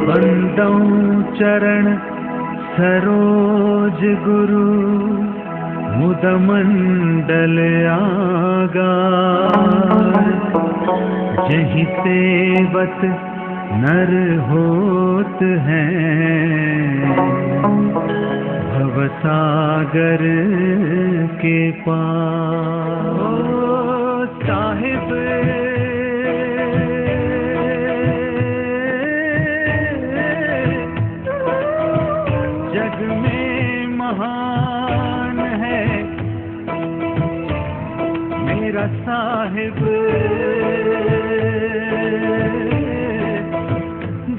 बंदों चरण सरोज गुरु मुद मंडल आगा, जहि सेवत नर होत हैं भवसागर के पार। साहिब जग में महान है मेरा साहिब,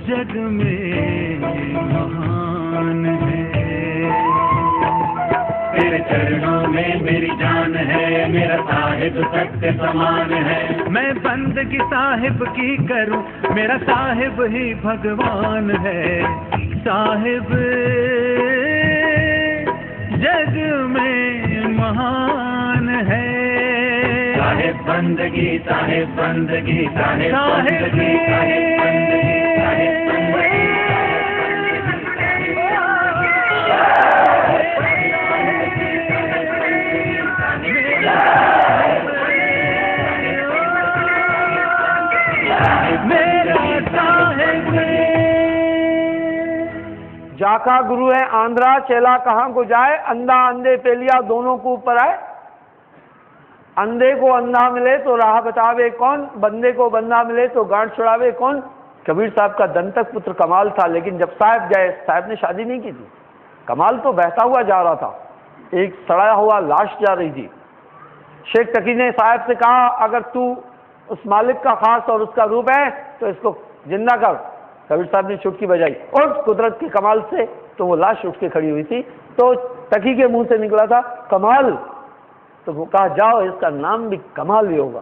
जग में महान है। तेरे चरणों में मेरी जान है, मेरा साहिब सत्य समान है। मैं बंदगी साहिब की करूं, मेरा साहिब ही भगवान है। साहिब जग में महान है। साहिब बंदगी, साहिब बंदगी, साहिब बंदगी, साहिब बंदगी, साहिब बंदगी। जाका गुरु है आंध्रा, चेला कहाँ को जाए, अंधा अंधे पेलिया दोनों को ऊपर आए। अंधे को अंधा मिले तो राह बतावे कौन, बंदे को बंदा मिले तो गांठ छुड़ावे कौन। कबीर साहब का दंतक पुत्र कमाल था, लेकिन जब साहब गए, साहब ने शादी नहीं की थी। कमाल तो बहता हुआ जा रहा था, एक सड़ा हुआ लाश जा रही थी। शेख तकी ने साहब से कहा, अगर तू उस मालिक का खास और उसका रूप है तो इसको जिंदा कर। कबीर साहब ने चुटकी बजाई और कुदरत के कमाल से तो वो लाश उठ के खड़ी हुई थी। तो तकी के मुंह से निकला था कमाल, तो वो कहा जाओ इसका नाम भी कमाल ही होगा।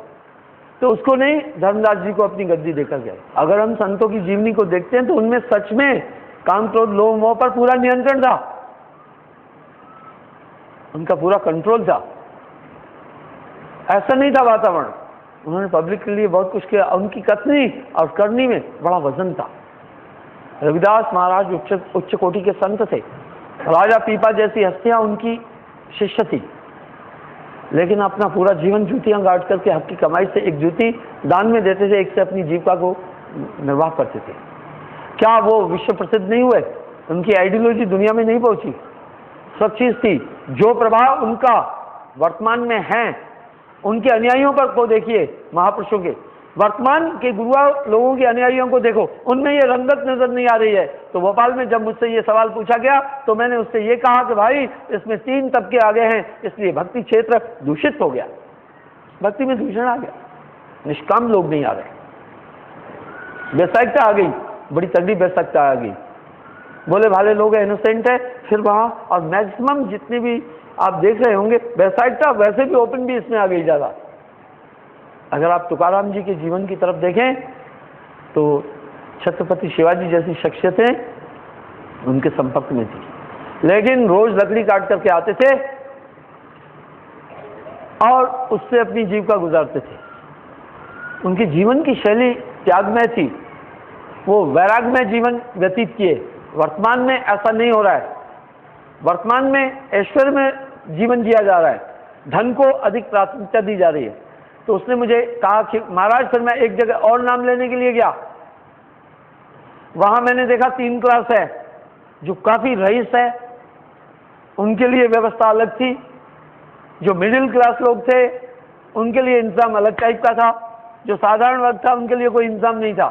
तो उसको नहीं, धर्मदास जी को अपनी गद्दी देकर गए। अगर हम संतों की जीवनी को देखते हैं तो उनमें सच में काम, क्रोध, लोभ, मोह पर पूरा नियंत्रण था, उनका पूरा कंट्रोल था। ऐसा नहीं था वातावरण। उन्होंने पब्लिक के लिए बहुत कुछ किया। उनकी कथनी और करनी में बड़ा वजन था। रविदास महाराज उच्च कोटि के संत थे। राजा पीपा जैसी हस्तियां उनकी शिष्य थी, लेकिन अपना पूरा जीवन जूतियां गाड़ करके हक की कमाई से एक जूती दान में देते थे, एक से अपनी जीविका को निर्वाह करते थे। क्या वो विश्व प्रसिद्ध नहीं हुए? उनकी आइडियोलॉजी दुनिया में नहीं पहुंची, सब चीज थी। जो प्रभाव उनका वर्तमान में है, उनके अनुयायियों पर को देखिए, महापुरुषों के वर्तमान के गुरुआ लोगों के अनुयायियों को देखो, उनमें ये रंगत नजर नहीं आ रही है। तो भोपाल में जब मुझसे ये सवाल पूछा गया तो मैंने उससे ये कहा कि भाई इसमें 3 तबके आ गए हैं, इसलिए भक्ति क्षेत्र दूषित हो गया, भक्ति में दूषण आ गया, निष्काम लोग नहीं आ रहे, वैसायिकता आ गई, बड़ी तगड़ी वैसायिकता आ गई। बोले भाले लोग इनोसेंट है फिर वहां, और मैक्सिमम जितने भी आप देख रहे होंगे वैसायिकता वैसे भी ओपन भी इसमें आ गई ज़्यादा। अगर आप तुकाराम जी के जीवन की तरफ देखें तो छत्रपति शिवाजी जैसी शख्सियतें उनके संपर्क में थी, लेकिन रोज लकड़ी काट करके आते थे और उससे अपनी जीविका गुजारते थे। उनकी जीवन की शैली त्यागमय थी, वो वैराग्यमय जीवन व्यतीत किए। वर्तमान में ऐसा नहीं हो रहा है। वर्तमान में ऐश्वर्य में जीवन जिया जा रहा है, धन को अधिक प्राथमिकता दी जा रही है। तो उसने मुझे कहा कि महाराज फिर मैं एक जगह और नाम लेने के लिए गया, वहां मैंने देखा 3 क्लास है, जो काफी रईस है उनके लिए व्यवस्था अलग थी, जो मिडिल क्लास लोग थे उनके लिए इंतजाम अलग टाइप का था, जो साधारण वर्ग था उनके लिए कोई इंतजाम नहीं था।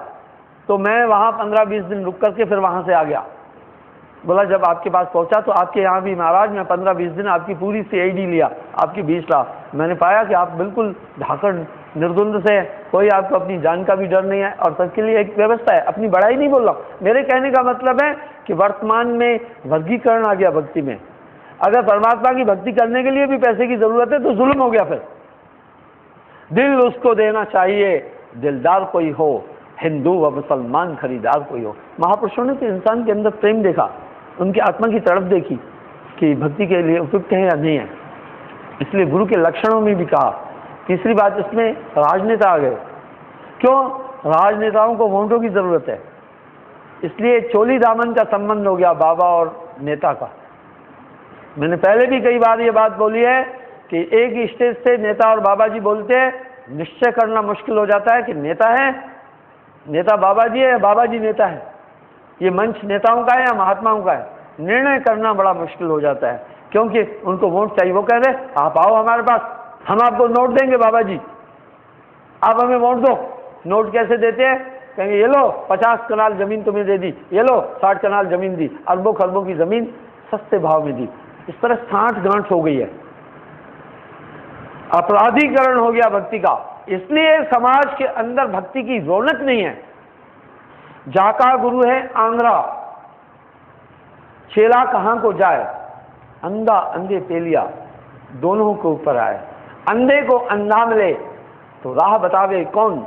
तो मैं वहां 15-20 दिन रुक करके फिर वहां से आ गया। बोला जब आपके पास पहुंचा तो आपके यहाँ भी महाराज मैं 15-20 दिन आपकी पूरी CID लिया, आपकी 20 लाख। मैंने पाया कि आप बिल्कुल धाकड़ निर्द्वंद से, कोई आपको अपनी जान का भी डर नहीं है और सबके लिए एक व्यवस्था है। अपनी बड़ाई नहीं बोल रहा, मेरे कहने का मतलब है कि वर्तमान में वर्गीकरण आ गया भक्ति में। अगर परमात्मा की भक्ति करने के लिए भी पैसे की जरूरत है तो जुल्म हो गया। फिर दिल उसको देना चाहिए दिलदार कोई हो, हिंदू व मुसलमान खरीदार कोई हो। महापुरुषों ने तो इंसान के अंदर प्रेम देखा, उनकी आत्मा की तड़प देखी कि भक्ति के लिए उपयुक्त है या नहीं है। इसलिए गुरु के लक्षणों में भी कहा तीसरी बात, इसमें राजनेता आ गए। क्यों? राजनेताओं को वोटों की जरूरत है, इसलिए चोली दामन का संबंध हो गया बाबा और नेता का। मैंने पहले भी कई बार ये बात बोली है कि एक ही स्टेज से नेता और बाबा जी बोलते हैं, निश्चय करना मुश्किल हो जाता है कि नेता है, नेता बाबा जी है या बाबा जी नेता है, ये मंच नेताओं का है या महात्माओं का है। निर्णय करना बड़ा मुश्किल हो जाता है, क्योंकि उनको वोट चाहिए। वो कह रहे आप आओ हमारे पास, हम आपको नोट देंगे बाबा जी, आप हमें वोट दो। नोट कैसे देते हैं? कहेंगे ये लो 50 कनाल जमीन तुम्हें दे दी, ये लो 60 कनाल जमीन दी, अरबों खरबों की जमीन सस्ते भाव में दी। इस तरह साठ गांठ हो गई है, अपराधीकरण हो गया भक्ति का। इसलिए समाज के अंदर भक्ति की रौनक नहीं है। जाका गुरु है आंध्रा, चेला कहां को जाए, अंधा अंधे पेलिया दोनों के ऊपर आए। अंधे को अंधा मिले तो राह बतावे कौन,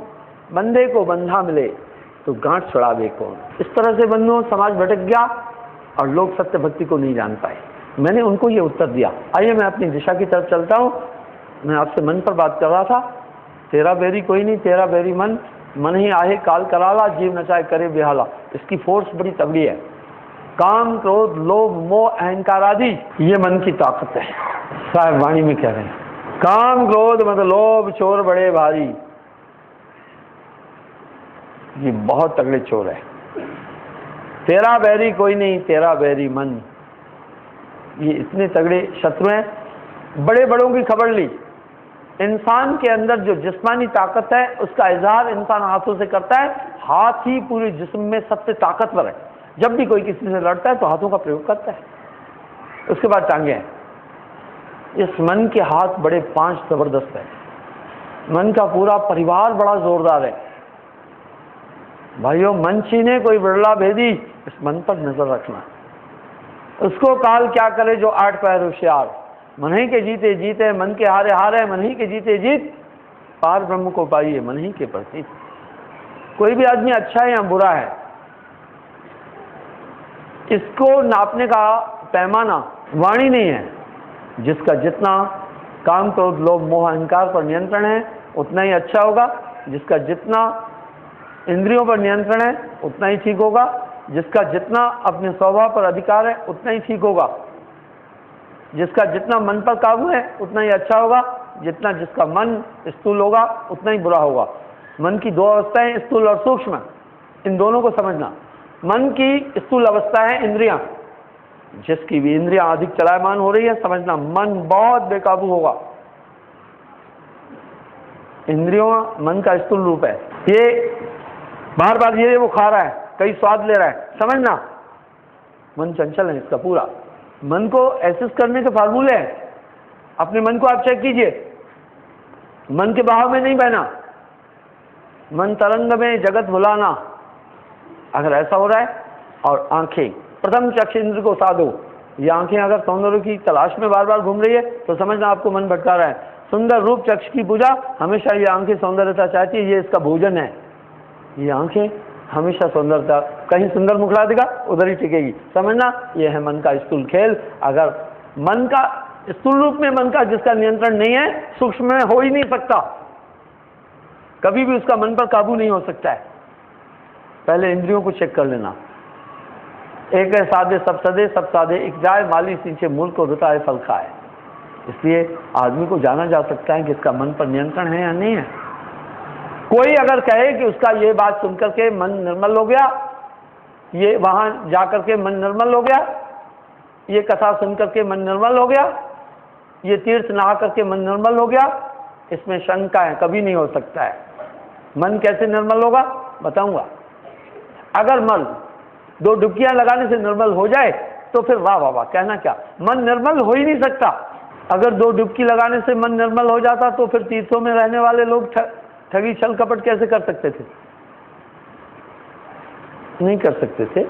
बंधे को बंधा मिले तो गांठ छुड़ावे कौन। इस तरह से बंधुओं समाज भटक गया और लोग सत्य भक्ति को नहीं जान पाए। मैंने उनको ये उत्तर दिया। आइए मैं अपनी दिशा की तरफ चलता हूं। मैं आपसे मन पर बात कर रहा था। तेरा बैरी कोई नहीं, तेरा बैरी मन, मन ही आहे काल कराला, जीव नचाए करे बेहाला। इसकी फोर्स बड़ी तगड़ी है। काम, क्रोध, लोभ, मोह, अहंकार आदि ये मन की ताकत है। साहब वाणी में कह रहे हैं, काम, क्रोध, मद, लोभ चोर बड़े भारी, ये बहुत तगड़े चोर है। तेरा बैरी कोई नहीं, तेरा बैरी मन, ये इतने तगड़े शत्रु हैं। बड़े बड़ों की खबर ली। इंसान के अंदर जो जिस्मानी ताकत है उसका इजहार इंसान हाथों से करता है। हाथ ही पूरे जिस्म में सबसे ताकतवर है। जब भी कोई किसी से लड़ता है तो हाथों का प्रयोग करता है, उसके बाद टांगे हैं। इस मन के हाथ बड़े 5 जबरदस्त है। मन का पूरा परिवार बड़ा जोरदार है। भाइयों, मन छीने कोई बिरला भेदी, इस मन पर नजर रखना। उसको काल क्या करे जो 8 पैर होशियार, मन ही के जीते जीते मन के हारे हारे, मन ही के जीते जीत पार ब्रह्म को पाइए मन ही के प्रति। कोई भी आदमी अच्छा है या बुरा है, इसको नापने का पैमाना वाणी नहीं है। जिसका जितना काम, क्रोध, लोभ, मोह, अहंकार पर नियंत्रण है उतना ही अच्छा होगा। जिसका जितना इंद्रियों पर नियंत्रण है उतना ही ठीक होगा। जिसका जितना अपने स्वभाव पर अधिकार है उतना ही ठीक होगा। जिसका जितना मन पर काबू है उतना ही अच्छा होगा। जिसका मन स्थूल होगा उतना ही बुरा होगा। मन की 2 अवस्थाएं, स्थूल और सूक्ष्म, इन दोनों को समझना। मन की स्थूल अवस्था है इंद्रियां। जिसकी भी इंद्रियां अधिक चलायमान हो रही है, समझना मन बहुत बेकाबू होगा। इंद्रियों मन का स्थूल रूप है। ये बार बार ये वो खा रहा है, कई स्वाद ले रहा है, समझना मन चंचल है इसका पूरा। मन को एसेस करने के फार्मूले हैं। अपने मन को आप चेक कीजिए, मन के बहाव में नहीं बहना, मन तरंग में जगत भुलाना, अगर ऐसा हो रहा है। और आंखें, प्रथम चक्षु इंद्र को साधो। ये आंखें अगर सौंदर्य की तलाश में बार बार घूम रही है तो समझना आपको मन भटका रहा है। सुंदर रूप चक्षु की पूजा, हमेशा ये आंखें सौंदर्यता चाहती है, ये इसका भोजन है। ये आंखें हमेशा सुंदरता, कहीं सुंदर मुखड़ा देगा उधर ही टिकेगी, समझना ये है मन का स्थूल खेल। अगर मन का स्थूल रूप में मन का जिसका नियंत्रण नहीं है, सूक्ष्म में हो ही नहीं सकता, कभी भी उसका मन पर काबू नहीं हो सकता है। पहले इंद्रियों को चेक कर लेना। एक है साधे सब सदे, सब साधे एक जाए, माली सींचे मूल को रुताए फल खाए। इसलिए आदमी को जाना जा सकता है कि इसका मन पर नियंत्रण है या नहीं है। कोई अगर कहे कि उसका ये बात सुनकर के मन निर्मल हो गया, ये वहां जाकर के मन निर्मल हो गया, ये कथा सुनकर के मन निर्मल हो गया, ये तीर्थ नहा करके मन निर्मल हो गया, इसमें शंका है, कभी नहीं हो सकता है। मन कैसे निर्मल होगा बताऊंगा। अगर मन 2 डुबकियां लगाने से निर्मल हो जाए तो फिर वाह वाह वाह, कहना क्या, मन निर्मल हो ही नहीं सकता। अगर 2 डुबकी लगाने से मन निर्मल हो जाता तो फिर तीर्थों में रहने वाले लोग ठगी छल कपट कैसे कर सकते थे? नहीं कर सकते थे।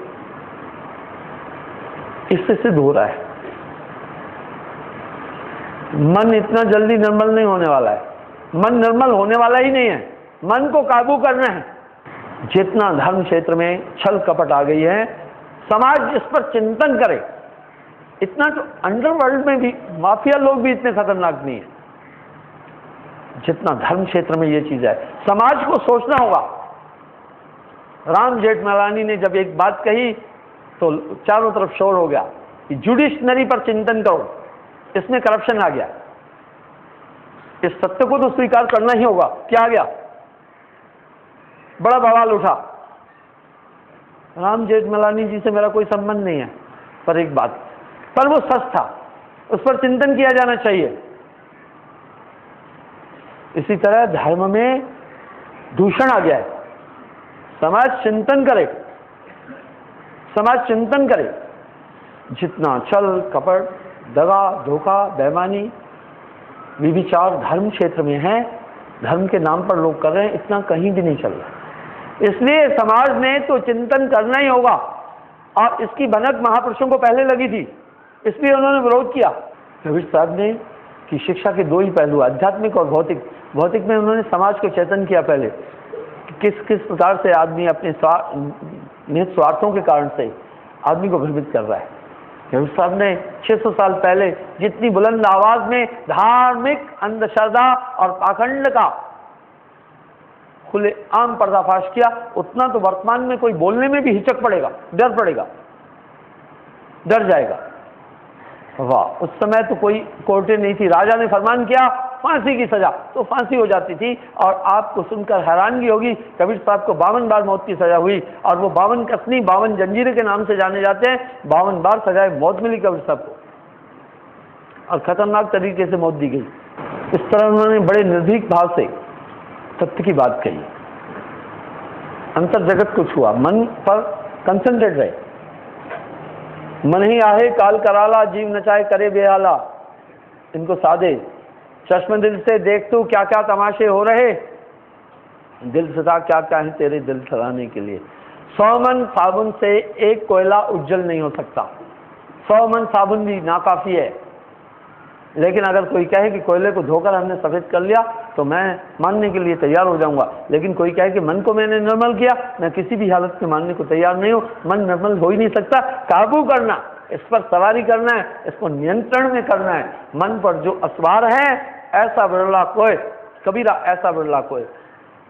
इससे सिद्ध हो रहा है मन इतना जल्दी निर्मल नहीं होने वाला है। मन निर्मल होने वाला ही नहीं है, मन को काबू करना है। जितना धर्म क्षेत्र में छल कपट आ गई है, समाज इस पर चिंतन करे। इतना तो अंडरवर्ल्ड में भी माफिया लोग भी इतने खतरनाक नहीं है। जितना धर्म क्षेत्र में ये चीज है। समाज को सोचना होगा। राम जेठमलानी ने जब एक बात कही तो चारों तरफ शोर हो गया कि जुडिशनरी पर चिंतन करो, इसमें करप्शन आ गया। इस सत्य को तो स्वीकार करना ही होगा। क्या आ गया? बड़ा बवाल उठा। राम जेठमलानी जी से मेरा कोई संबंध नहीं है, पर एक बात, पर वो सच था, उस पर चिंतन किया जाना चाहिए। इसी तरह धर्म में दूषण आ गया है। समाज चिंतन करे, समाज चिंतन करे। जितना छल कपट, दगा, धोखा, बेईमानी, विचार धर्म क्षेत्र में है, धर्म के नाम पर लोग कर रहे हैं, इतना कहीं भी नहीं चल रहा। इसलिए समाज ने तो चिंतन करना ही होगा। और इसकी भनक महापुरुषों को पहले लगी थी, इसलिए उन्होंने विरोध किया। कबीर साहब ने कि शिक्षा के दो ही पहलू, आध्यात्मिक और भौतिक। भौतिक में उन्होंने समाज को चेतन किया पहले कि किस किस प्रकार से आदमी अपने निहित स्वार्थों के कारण से आदमी को भ्रमित कर रहा है। कबीर साहब ने 600 साल पहले जितनी बुलंद आवाज में धार्मिक अंधश्रद्धा और पाखंड का खुले आम पर्दाफाश किया, उतना तो वर्तमान में कोई बोलने में भी हिचक पड़ेगा, डर पड़ेगा, डर जाएगा। वाह, उस समय तो कोई कोर्टें नहीं थी, राजा ने फरमान किया फांसी की सजा, तो फांसी हो जाती थी। और आपको सुनकर हैरानगी होगी, कबीर साहब को 52 बार मौत की सजा हुई, और वो 52 कसनी 52 जंजीरें के नाम से जाने जाते हैं। 52 बार सजाए मौत मिली कबीर साहब को, और खतरनाक तरीके से मौत दी गई। इस तरह उन्होंने बड़े निर्भीक भाव से सत्य की बात कही, अंतर जगत को छुआ, मन पर कंसंट्रेट रहे। मन ही आहे काल कराला, जीव नचाए करे बेहाला। इनको साधे चश्म दिल से देख तू क्या क्या तमाशे हो रहे, दिल सदा क्या क्या है तेरे दिल सराने के लिए। 100 मन साबुन से एक कोयला उज्जवल नहीं हो सकता। 100 मन साबुन भी नाकाफी है। लेकिन अगर कोई कहे कि कोयले को धोकर हमने सफेद कर लिया, तो मैं मानने के लिए तैयार हो जाऊंगा। लेकिन कोई कहे कि मन को मैंने निर्मल किया, मैं किसी भी हालत में मानने को तैयार नहीं हूं। मन निर्मल हो ही नहीं सकता। काबू करना, इस पर सवारी करना है, इसको नियंत्रण में करना है। मन पर जो असवार है, ऐसा बिरला कोई, कबीरा ऐसा बिरला कोई।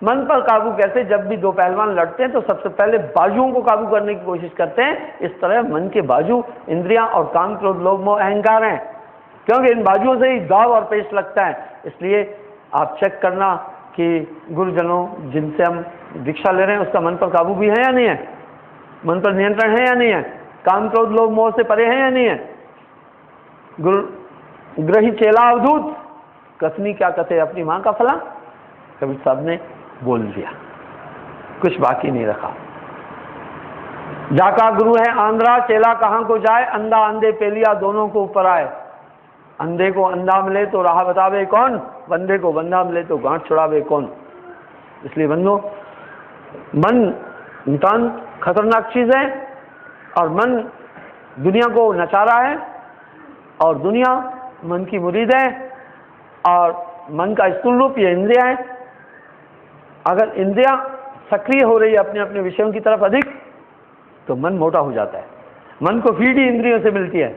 मन पर काबू कैसे? जब भी दो पहलवान लड़ते हैं तो सबसे पहले बाजुओं को काबू करने की कोशिश करते हैं। इस तरह मन के बाजू इंद्रियां और काम, क्रोध, लोभ, मोह, अहंकार हैं, क्योंकि इन बाजुओं से ही दाव और पेश लगता है। इसलिए आप चेक करना कि गुरुजनों जिनसे हम दीक्षा ले रहे हैं उसका मन पर काबू भी है या नहीं है, मन पर नियंत्रण है या नहीं है, काम, क्रोध, लोभ, मोह से परे है या नहीं है। गुरु ग्रही चेला अवधूत, कसनी क्या कथे अपनी मां का फला। कबीर साहब ने बोल दिया, कुछ बाकी नहीं रखा। जाका गुरु है आंध्रा, चेला कहां को जाए, अंधा अंधे पेलिया दोनों को ऊपर आए। अंधे को अंधा मिले तो राह बतावे कौन, बंधे को बंधा मिले तो गांठ छुड़ावे कौन। इसलिए बंधो, मन नितांत खतरनाक चीज है, और मन दुनिया को नचा रहा है, और दुनिया मन की मुरीद है, और मन का स्थूल रूप ये इंद्रिया है। अगर इंद्रिया सक्रिय हो रही है अपने अपने विषयों की तरफ अधिक, तो मन मोटा हो जाता है। मन को फीड ही इंद्रियों से मिलती है।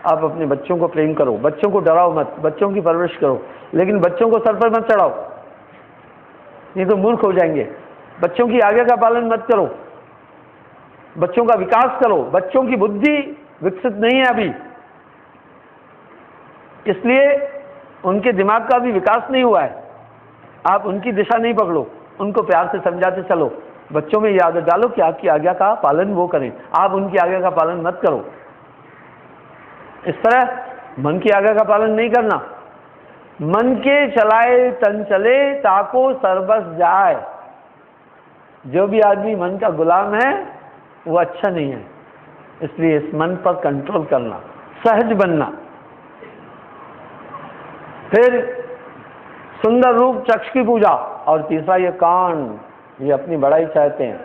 आप अपने बच्चों को प्रेम करो, बच्चों को डराओ मत, बच्चों की परवरिश करो, लेकिन बच्चों को सर पर मत चढ़ाओ, नहीं तो मूर्ख हो जाएंगे। बच्चों की आज्ञा का पालन मत करो, बच्चों का विकास करो। बच्चों की बुद्धि विकसित नहीं है अभी, इसलिए उनके दिमाग का भी विकास नहीं हुआ है। आप उनकी दिशा नहीं पकड़ो, उनको प्यार से समझाते चलो। बच्चों में ये आदत डालो कि आपकी आज्ञा का पालन वो करें, आप उनकी आज्ञा का पालन मत करो। इस तरह मन की आज्ञा का पालन नहीं करना। मन के चलाए तन चले, ताको सरबस जाए। जो भी आदमी मन का गुलाम है वो अच्छा नहीं है। इसलिए इस मन पर कंट्रोल करना, सहज बनना। फिर सुंदर रूप चक्षु की पूजा, और तीसरा ये कान, ये अपनी बड़ाई चाहते हैं,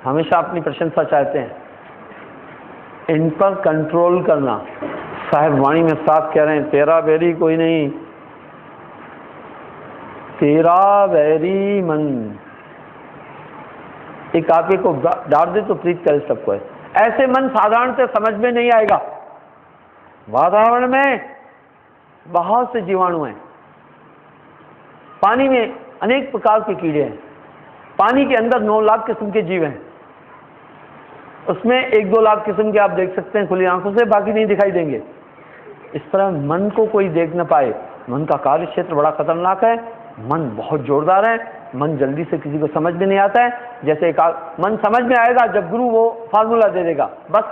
हमेशा अपनी प्रशंसा चाहते हैं। इन पर कंट्रोल करना। साहिब वाणी में साफ कह रहे हैं, तेरा वैरी कोई नहीं, तेरा वैरी मन। एक आपे को डांट दे तो प्रीत करे सबको है। ऐसे मन साधारण से समझ में नहीं आएगा। वातावरण में बहुत से जीवाणु हैं, पानी में अनेक प्रकार के कीड़े हैं। पानी के अंदर 9 लाख किस्म के जीव हैं। उसमें 1-2 लाख किस्म के आप देख सकते हैं खुली आंखों से, बाकी नहीं दिखाई देंगे। इस तरह मन को कोई देख न पाए। मन का कार्य क्षेत्र बड़ा खतरनाक है। मन बहुत जोरदार है। मन जल्दी से किसी को समझ में नहीं आता है। जैसे मन समझ में आएगा जब गुरु वो फार्मूला दे देगा, बस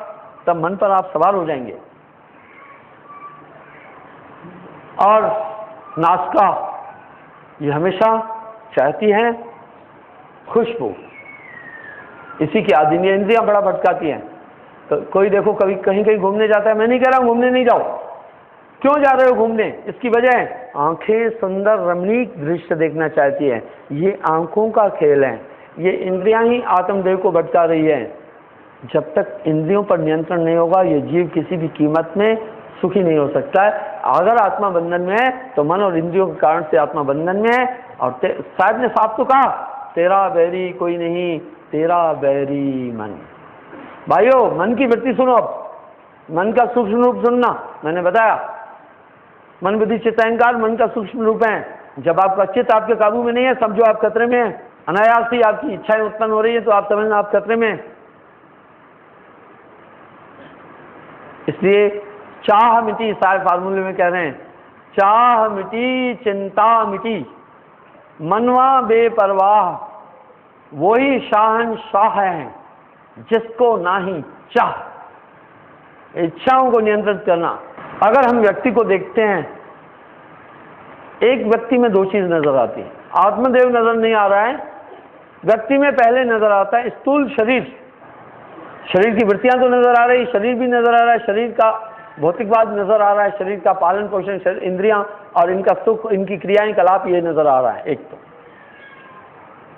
तब मन पर आप सवार हो जाएंगे। और नासिका ये हमेशा चाहती है खुशबू, इसी की आदि ये इंद्रियां बड़ा भटकाती हैं। तो कोई देखो कभी कहीं कहीं घूमने जाता है, मैं नहीं कह रहा हूं घूमने नहीं जाओ, क्यों जा रहे हो घूमने? इसकी वजह है आंखें सुंदर रमणीक दृश्य देखना चाहती है। ये आंखों का खेल है। ये इंद्रियां ही आत्मदेव को भटका रही है। जब तक इंद्रियों पर नियंत्रण नहीं होगा ये जीव किसी भी कीमत में सुखी नहीं हो सकता है। अगर आत्मा बंधन में है तो मन और इंद्रियों के कारण से आत्मा बंधन में है। और साहब ने साफ तो कहा, तेरा बैरी कोई नहीं, तेरा बैरी मन। भाइयों, मन की वृत्ति सुनो। अब मन का सूक्ष्म रूप सुनना। मैंने बताया मन बुद्धि चित्त अहंकार मन का सूक्ष्म रूप है। जब आपका चित्त आपके काबू में नहीं है, समझो आप खतरे में हैं। अनायास ही आपकी इच्छाएं उत्पन्न हो रही है तो आप समझना आप खतरे में हैं। इसलिए चाह मिटी, सारे फार्मूले में कह रहे हैं, चाह मिटी चिंता मिटी, मनवा बेपरवाह, वही शाहनशाह है जिसको नाही चाह। इच्छाओं को नियंत्रित करना। अगर हम व्यक्ति को देखते हैं, एक व्यक्ति में 2 चीज नजर आती है। आत्मदेव नजर नहीं आ रहा है, व्यक्ति में पहले नजर आता है स्थूल शरीर। शरीर की वृत्तियां तो नजर आ रही, शरीर भी नजर आ रहा है, शरीर का भौतिकवाद नजर आ रहा है, शरीर का पालन पोषण, इंद्रियां और इनका सुख, इनकी क्रियाएं, कलाप, ये नजर आ रहा है एक तो।